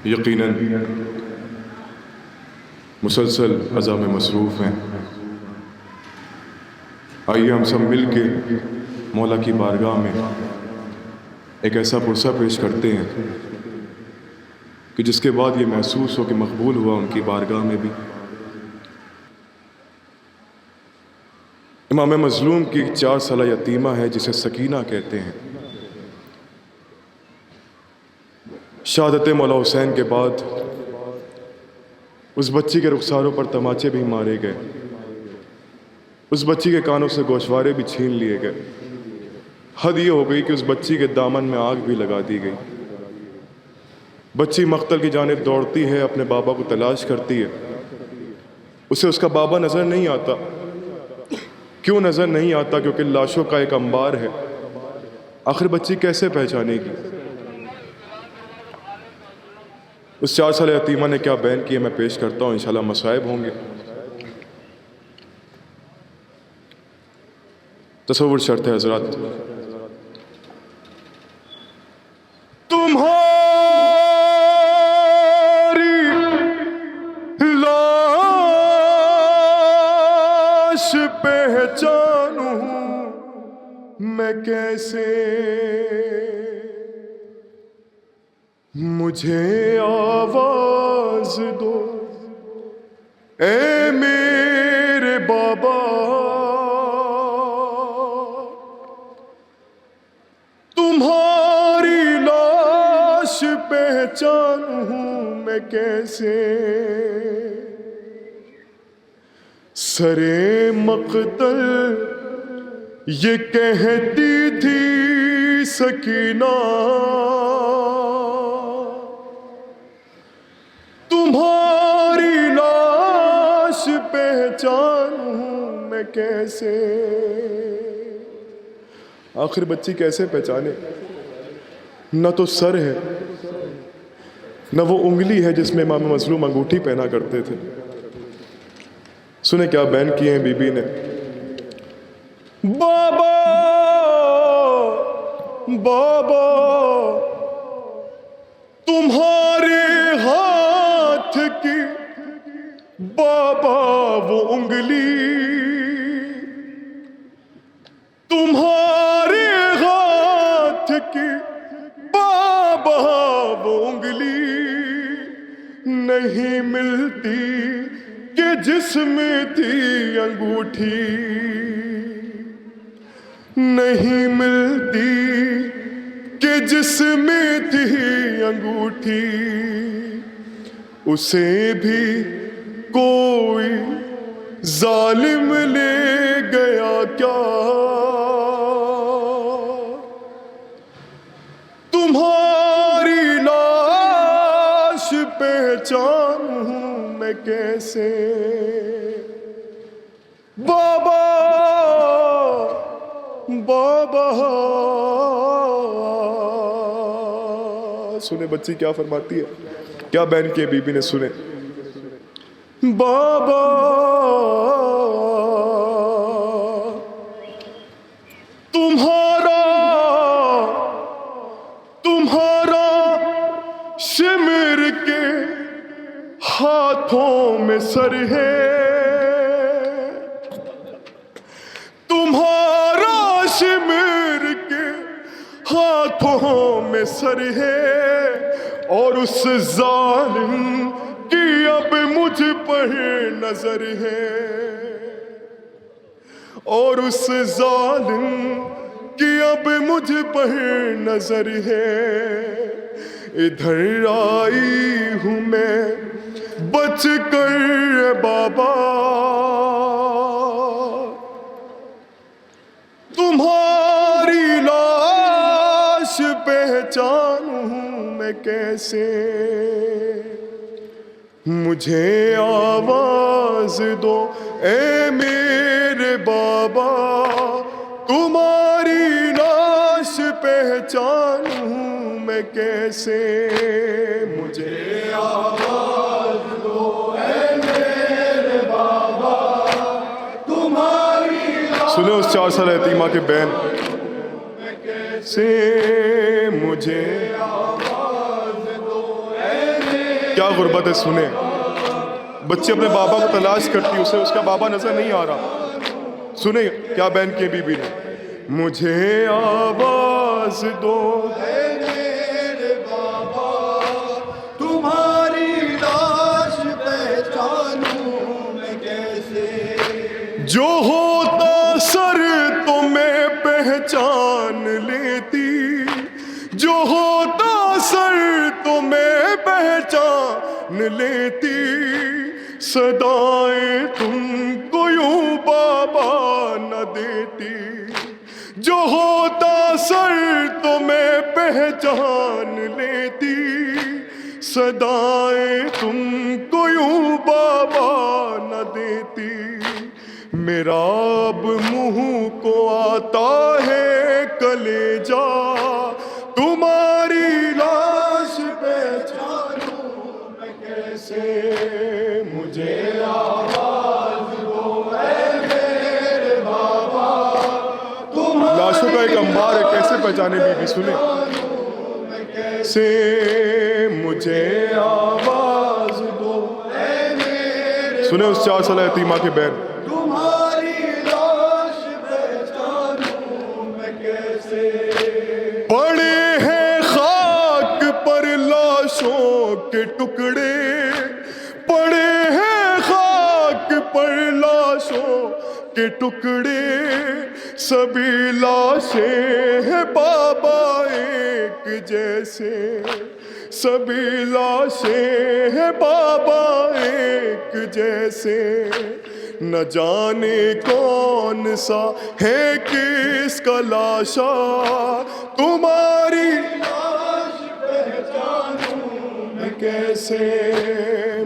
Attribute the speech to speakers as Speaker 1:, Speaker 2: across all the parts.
Speaker 1: یقیناً مسلسل عزا میں مصروف ہیں. آئیے ہم سب مل کے مولا کی بارگاہ میں ایک ایسا پرسہ پیش کرتے ہیں کہ جس کے بعد یہ محسوس ہو کہ مقبول ہوا ان کی بارگاہ میں بھی. امام مظلوم کی 4 سالہ یتیمہ ہے جسے سکینہ کہتے ہیں. شہادت مولا حسین کے بعد اس بچی کے رخساروں پر تماچے بھی مارے گئے، اس بچی کے کانوں سے گوشوارے بھی چھین لیے گئے. حد یہ ہو گئی کہ اس بچی کے دامن میں آگ بھی لگا دی گئی. بچی مقتل کی جانب دوڑتی ہے، اپنے بابا کو تلاش کرتی ہے. اسے اس کا بابا نظر نہیں آتا. کیوں نظر نہیں آتا؟ کیونکہ لاشوں کا ایک انبار ہے. آخر بچی کیسے پہچانے گی؟ اس 4 سالہ یتیمہ نے کیا بیان کیا میں پیش کرتا ہوں، انشاءاللہ مصائب ہوں گے. تصور شرط ہے حضرات. تمہاری لاش پہچانوں میں کیسے، مجھے آواز دو اے میرے بابا. تمہاری لاش پہچانوں میں کیسے، سرے مقتل یہ کہتی تھی سکینہ. تمہاری لاش پہچانوں میں کیسے. آخر بچی کیسے پہچانے؟ نہ تو سر ہے، نہ وہ انگلی ہے جس میں امام مظلوم انگوٹھی پہنا کرتے تھے. سنیں کیا بیان کیے ہیں بی بی نے. بابا بابا تمہارے ہاتھ کی بابا وہ انگلی، تمہارے ہاتھ کی بابا وہ انگلی نہیں ملتی کہ جس میں تھی انگوٹھی، نہیں ملتی کہ جس میں تھی انگوٹھی. اسے بھی کوئی ظالم لے گیا کیا، تمہاری لاش پہچانوں میں کیسے. بابا بابا سنیں بچی کیا فرماتی ہے، کیا بیان کیے بی بی نے. سنیں. بابا تمہارا شمر کے ہاتھوں میں سر ہے، تمہارا شمر کے ہاتھوں میں سر ہے، اور اس ظالم کی اب مجھ پر نظر ہے، اور اس ظالم کی اب مجھ پر نظر ہے. ادھر آئی ہوں میں بچ کر بابا، تمہاری لاش پہچانوں میں کیسے، مجھے آواز دو اے میرے بابا. تمہاری لاش پہچانوں میں کیسے، مجھے آواز دو اے میرے بابا. تمہاری لاش سنو اس 4 سالہ یتیمہ کے بیان. سے مجھے آواز دو اے کیا غربت ہے سنیں. بچی اپنے بابا کو تلاش کرتی, اسے اس کا بابا نظر نہیں آ رہا. سنیں کیا بہن کی بی بی نے, مجھے آواز دو
Speaker 2: میرے بابا تمہاری لاش پہچانوں میں کیسے,
Speaker 1: جو ہوتا سر تو میں پہچان لیتی, جو ہوتا سر تو میں پہچان لیتی, صدائیں تم کو یوں بابا نہ دیتی, جو ہوتا سر تو میں پہچان لیتی, صدائیں تم کو یوں بابا نہ دیتی. میرا اب منہ کو آتا ہے کلیجا, تمہاری لاش پہچانوں میں کیسے, مجھے آواز دو اے میرے بابا تمہاری لاشوں کا ایک انبار ہے, کیسے پہچانے بی بی. سنیں کیسے, مجھے آواز دو اے میرے, سنیں اس 4 سالہ یتیمہ کی بہن,
Speaker 2: تمہاری لاش پہچانوں میں کیسے,
Speaker 1: پڑے ہیں خاک پر لاشوں کے ٹکڑے, پڑے ہیں خاک پر لاشوں کے ٹکڑے, سبھی لاشیں ہیں بابا ایک جیسے, سبھی لاشیں ہیں بابا ایک جیسے, نہ جانے کون سا ہے کس کا لاشا, تمہاری
Speaker 2: لاش پہچانوں میں
Speaker 1: کیسے,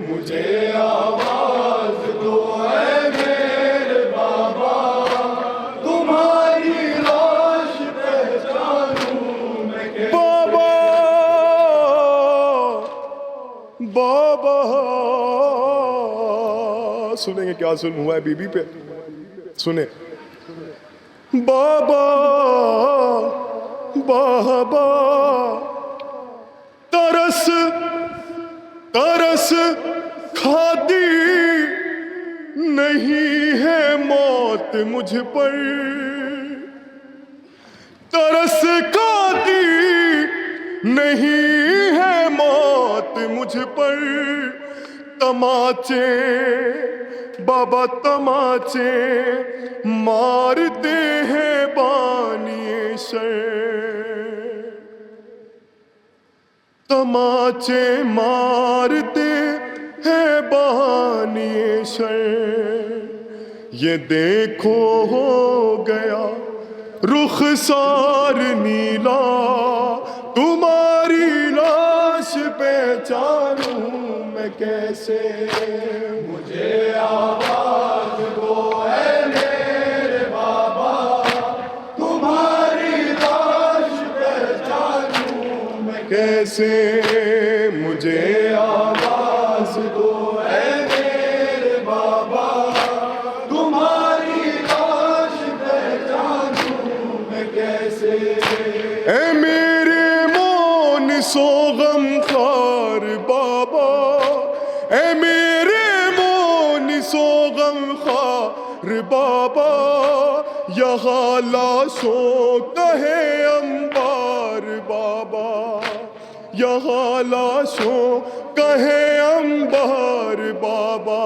Speaker 1: مجھے
Speaker 2: آواز دو اے میرے بابا تمہاری لاش پہچانوں میں کیسے,
Speaker 1: بابا بابا. سنیں گے کیا ظلم ہوا ہے بی بی پہ, سنیں. بابا بابا ترس ترس کھاتی نہیں ہے موت مجھ پر, ترس کھاتی نہیں ہے موت مجھ پر, تماچے بابا تماچے مارتے ہیں بانی شر, تماچے مارتے ہیں بانی شر, یہ دیکھو ہو گیا رخسار نیلا, تمہاری لاش پہچانوں میں کیسے,
Speaker 2: مجھے آواز دو اے میرے بابا تمہاری لاش پہچانوں میں
Speaker 1: کیسے, مجھے
Speaker 2: آواز دو اے میرے بابا تمہاری لاش پہچانوں میں کیسے,
Speaker 1: اے میرے مون سو غم خوار بابا, اے میرے مون سو غم خوار بابا, یہاں لاشوں کا ہے انبار بابا, یہاں لاشوں کا ہے انبار بابا,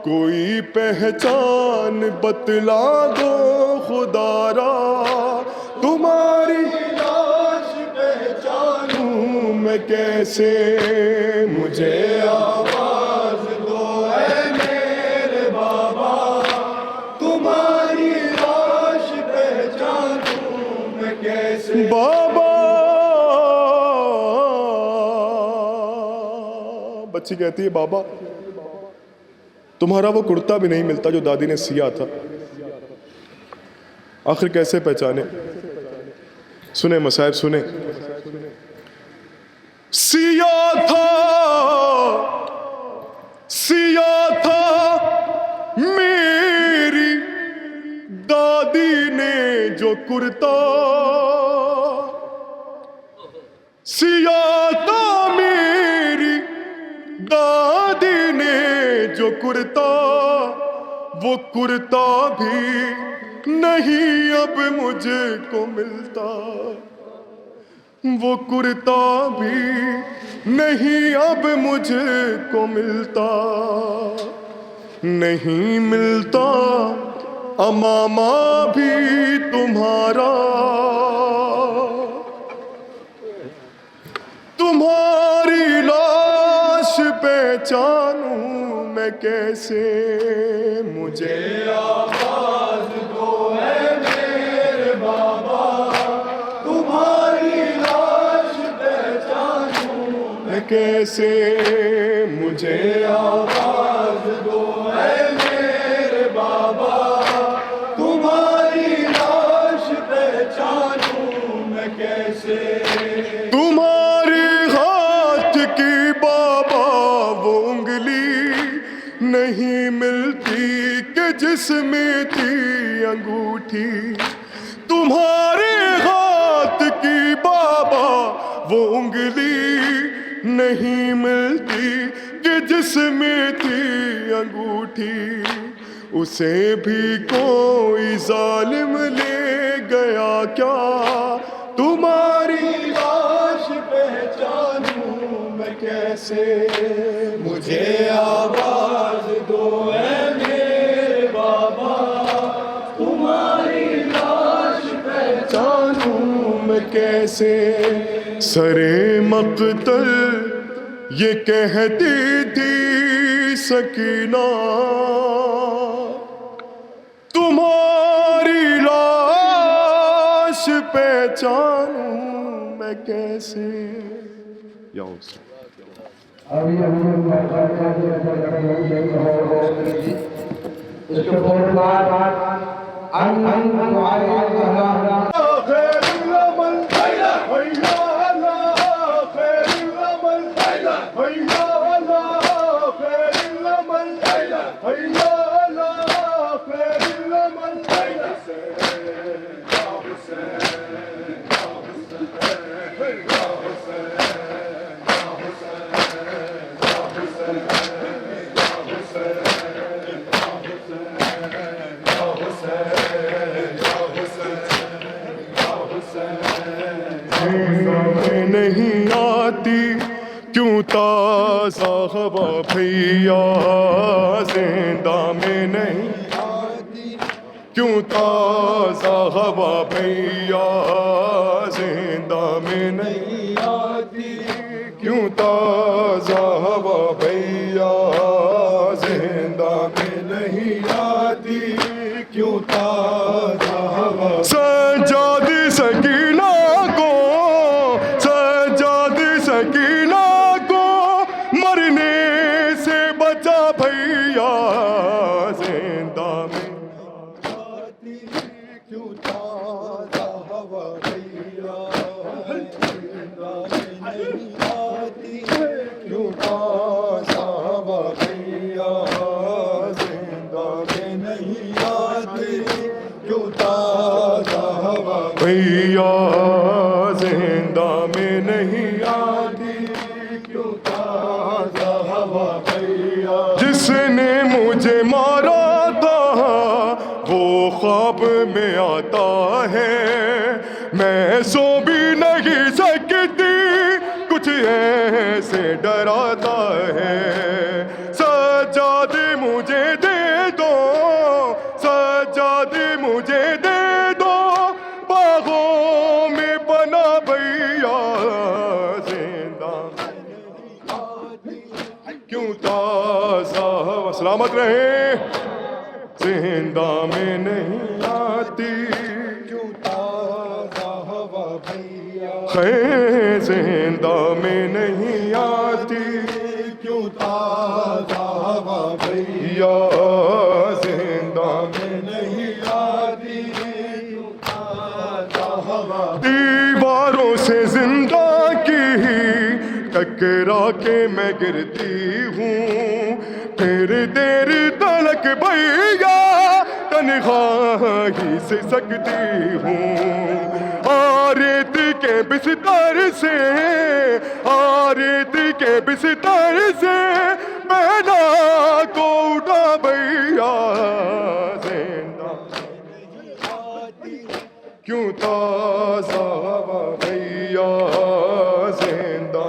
Speaker 1: کوئی پہچان بتلا دو خدا را, تمہاری
Speaker 2: لاش پہچانوں
Speaker 1: میں کیسے, مجھے
Speaker 2: آواز دو اے میرے بابا تمہاری لاش پہچانوں میں کیسے,
Speaker 1: بابا. بچی کہتی ہے بابا تمہارا وہ کرتا بھی نہیں ملتا جو دادی نے سیا تھا, آخر کیسے پہچانے. سنیں مصائب سنیں, سیا تھا میری دادی نے جو کرتا, سیا تھا میری جو کرتا وہ کرتا بھی نہیں اب مجھ کو ملتا، وہ کرتا بھی نہیں اب مجھ کو ملتا، نہیں ملتا امامہ بھی تمہارا، تمہاری لاش پہچانوں میں کیسے، مجھے
Speaker 2: آواز دو اے میرے بابا، تمہاری لاش پہچانوں
Speaker 1: میں کیسے، مجھے
Speaker 2: آواز دو اے میرے بابا، تمہاری لاش پہچانوں میں کیسے،
Speaker 1: تمہاری ہاتھ کی بابا وہ انگلی نہیں ملتی کہ جس میں تھی انگوٹھی، تمہارے ہاتھ کی بابا وہ انگلی نہیں ملتی کہ جس میں تھی انگوٹھی، اسے بھی کوئی ظالم لے گیا کیا، تمہاری
Speaker 2: لاش پہچانوں میں کیسے، مجھے آواز دو اے میرے بابا، تمہاری لاش
Speaker 1: جانوں میں کیسے، سرے مقتل یہ کہتی تھی سکینہ، تمہاری لاش پہچانوں میں کیسے، یا حسین
Speaker 3: اس کے فوراً بعد
Speaker 1: نہیں آتی کیوں تازہ ہوا بھیا، زندہ میں نہیں آتی کیوں تازہ ہوا بھیا، زندہ میں نہیں آتی کیوں تازہ ہوا بھیا، زندہ میں نہیں آتی کیوں تازہ ہوا، سجاد سکینہ کو، سجاد سکینہ کو مرنے سے بچا بھیا، زندہ میں آتی کیوں تازہ ہوا بھیا، زندہ میں نہیں آتی کیوں تازہ ہوا بھیا، زندہ میں نہیں آتی کیوں تازہ ہوا بھیا، زندہ میں نہیں آتی کیوں تازہ ہوا بھیا، جس نے مجھے مارا تھا وہ خواب میں آتا ہے، میں سو بھی نہیں سکتی کچھ ایسے ڈراتا ہے، سجاد مجھے دے دو، سجاد مجھے دے دو باغوں میں بنا بھیا، زندہ کیوں تازہ ہوا، سلامت رہے، زندہ میں نہیں آتی کیوں تازہ ہوا بھیا، خیر زندہ میں نہیں آتی کیوں تازہ ہوا بھیا، زندہ میں نہیں آتی کیوں تازہ ہوا، دیواروں سے زندہ کی ٹکرا کے میں گرتی ہوں، پھر دیر تلک بھیا تنہائی سے سکتی ہوں، ریت کے بستر سے ریت کے بستر سے پہنا کو اٹھا بھیا زندہ کیوں تازہ ہوا بھیا زندہ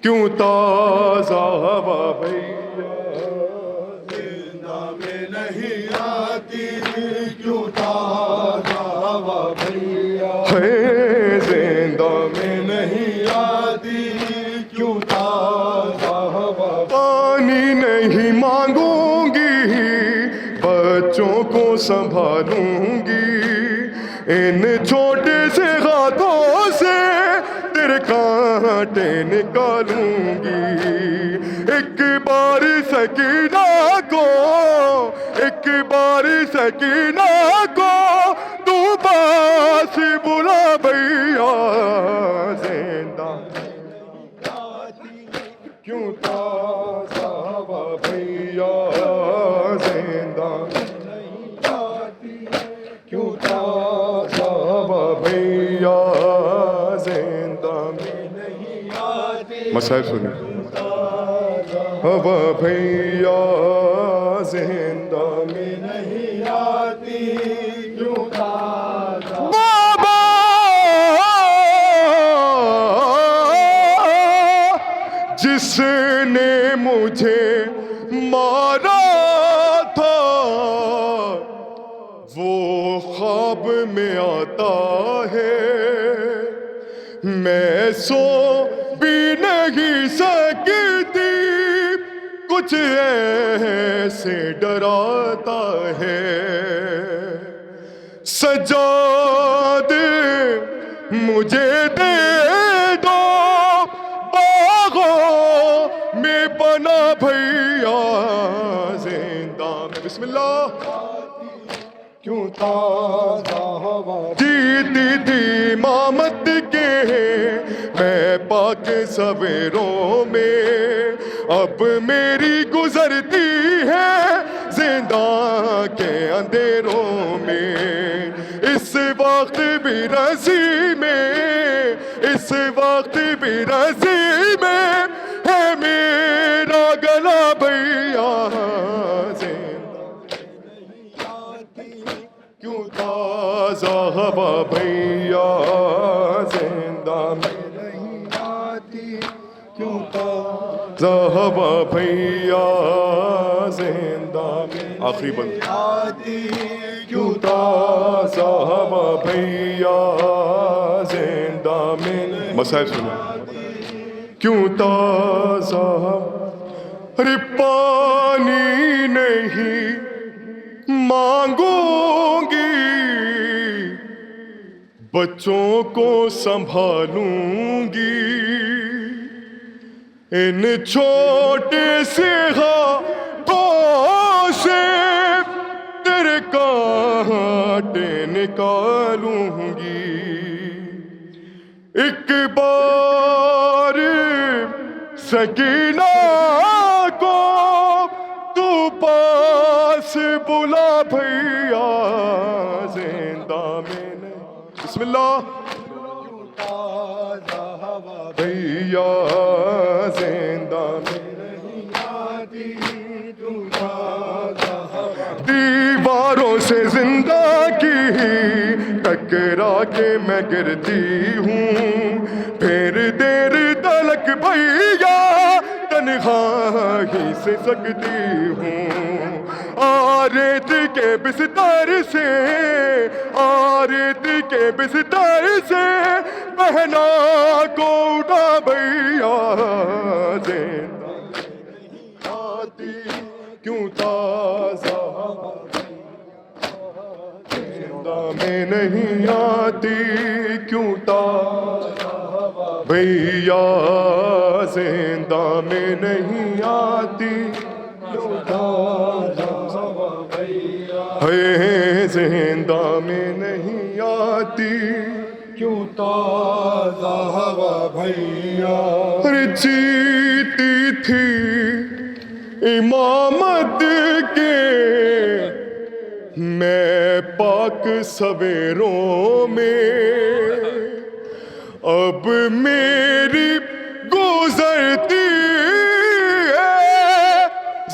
Speaker 1: کیوں تازہ ہوا بھیا
Speaker 2: زندہ میں نہیں آتی کیوں تازہ ہوا بھیا
Speaker 1: ہے زندہ میں
Speaker 2: نہیں آتی کیوں تازہ ہوا
Speaker 1: پانی نہیں مانگوں گی بچوں کو سنبھالوں گی ان چھوٹے سے ہاتھوں سے تیرے کانٹے نکالوں گی ایک بار سکینہ کو ایک بار سکینہ کو تو پاس بلا بھیا زندہ کیوں تازہ ہوا بھیا زندہ کیوں تازہ ہوا بھیا زندہ مسائل سنیں ہوا بھیا زندہ میں
Speaker 2: نہیں آتی کیوں تازہ
Speaker 1: بابا جس نے مجھے مارا تھا وہ خواب میں آتا ہے میں سو بھی نہیں سکتی کچھ ایسے ڈراتا ہے سجاد مجھے دے دو باغوں میں بنا بھیا زندہ میں بسم اللہ
Speaker 2: کیوں تازہ ہوا
Speaker 1: جیتی تھی امامت کے میں پاک سویروں میں اب میری گزرتی ہے زندہ کے اندھیروں میں اس وقت بھی رسی میں اس وقت بھی رسی میں ہے میرا گلا بھیا زندہ کیوں تازہ ہوا بھیا زندہ میں
Speaker 2: نہیں آتی کیوں تازہ
Speaker 1: ہوا بھیا زندہ میں آخری بند
Speaker 2: آتی کیوں
Speaker 1: تازہ ہوا بھیا زندہ میں مسائل سنیں کیوں تازہ ارے پانی نہیں مانگوں گی بچوں کو سنبھالوں گی ان چھوٹے سے ہاتھوں سے تیرے کانٹے نکالوں گی ایک بار سکینہ کو تو پاس بلا بھیا زندہ میں بسم اللہ
Speaker 2: تازہ ہوا
Speaker 1: بھیا زندہ میں
Speaker 2: نہیں آتی کیوں تازہ ہوا
Speaker 1: دیواروں سے زندہ کی ٹکرا کے میں گرتی ہوں پھر دیر تلک بھیا تنہا ہی سے سکتی ہوں ریت کے بستر سے ریت کے بستر سے پہنا کو اٹھا بھیا زندہ آتی کیوں تازہ زندہ میں نہیں آتی کیوں تازہ بھیا زندہ میں نہیں آتی کیوں تازہ ہے زندہ میں نہیں آتی
Speaker 2: کیوں تازہ ہوا بھیا
Speaker 1: ارے جیتی تھی امامت کے میں پا پاک سویروں میں اب میری گزرتی ہے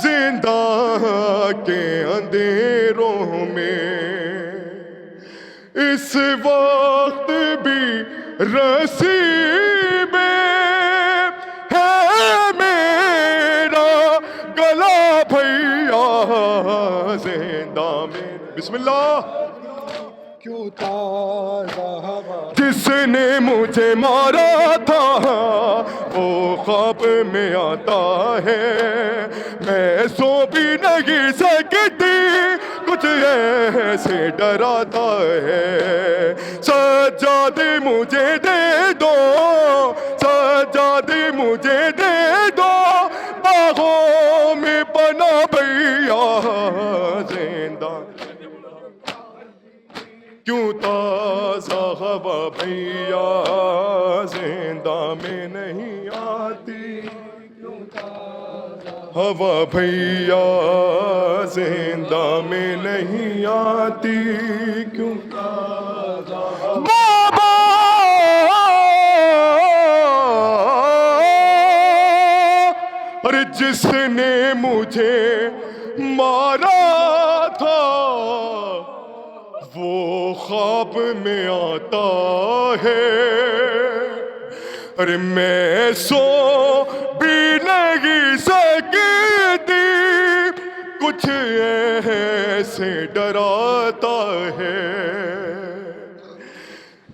Speaker 1: زندہ کے اندھیروں میں اس وقت بھی رسی میں ہے میرا گلا بھیا زندہ میں بسم اللہ
Speaker 2: کیوں تازہ ہوا
Speaker 1: جس نے مجھے مارا تھا وہ خواب میں آتا ہے میں سو بھی نہیں سکتی کچھ ایسے ڈراتا ہے سجاد مجھے دے دو سجاد مجھے دے دو باغوں میں بنا بھیا زندہ کیوں تازہ ہوا بھیا زندہ میں نہیں آتی ہوا بھیا زندہ میں نہیں آتی کیوں بابا ارے جس نے مجھے مارا تھا وہ خواب میں آتا ہے ارے میں سو بھی نہیں سکتی کچھ ایسے ڈراتا ہے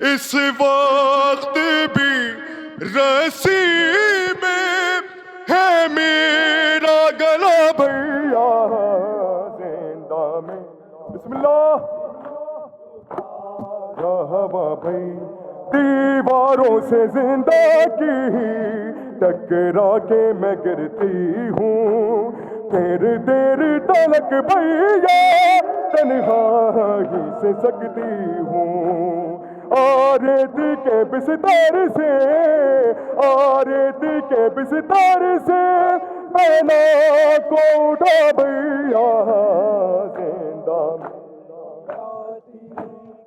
Speaker 1: اس وقت بھی رسی میں ہے میرا گلا بھیا زندہ میں بسم اللہ ہوا بھئی دیواروں سے زندگی ٹکرا کے میں گرتی ہوں پھر دیر تلک بھیا تنہائی سے سکتی ہوں آریت کے بستر سے آریت کے بستر سے پہلا کو اٹھا بھیا زندہ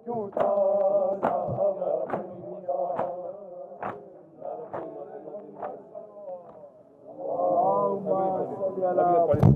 Speaker 1: کیوں تازہ ہوا بھیا